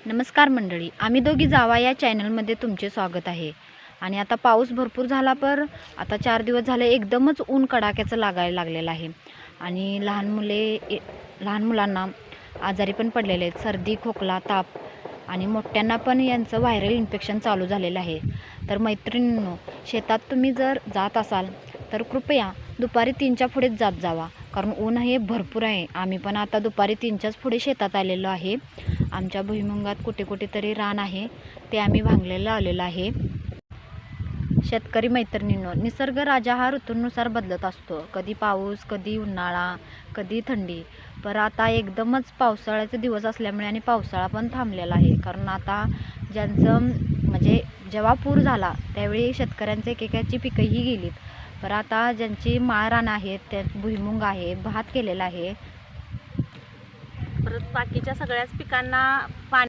नमस्कार मंडळी, आम्ही दोघी जावा या चॅनलमध्ये तुमचे स्वागत आहे. आणि आता पाऊस भरपूर झाला, पर आता 4 दिवस झाले एकदमच ऊन कडाक्याचं लागायला लागलेलं आहे. आणि लहान मुलांना आजारी पण पडलेले आहेत. सर्दी, खोकला, ताप आणि मोठ्यांना पण यांचं व्हायरल इन्फेक्शन चालू झालेलं आहे. तर मैत्रिणींनो, शेतात तुम्ही जर जात असाल तर कृपया दुपारी 3च्या पुढेच जात जावा, कारण ऊन हे भरपूर आहे. आम्ही पण आता दुपारी 3च्याच पुढे शेतात आलेलो आहे. आमच्या भुईमुगात कुठे तरी रान आहे, ते आम्ही भांगलेलं आलेलं आहे. शेतकरी मैत्रिणींनो, निसर्ग राजा हा ऋतूंनुसार बदलत असतो. कधी पाऊस, कधी उन्हाळा, कधी थंडी. पर आता एकदमच पावसाळ्याचे दिवस असल्यामुळे आणि पावसाळा पण थांबलेला आहे. कारण आता ज्यांचं म्हणजे जेव्हा पूर झाला त्यावेळी शेतकऱ्यांचे एकेकाची पिकंही गेलीत. पर आता ज्यांची माळ रानं आहेत, त्यात भुईमुग आहे, भात केलेला आहे. परत बाकीच्या सगळ्याच पिकांना पाणी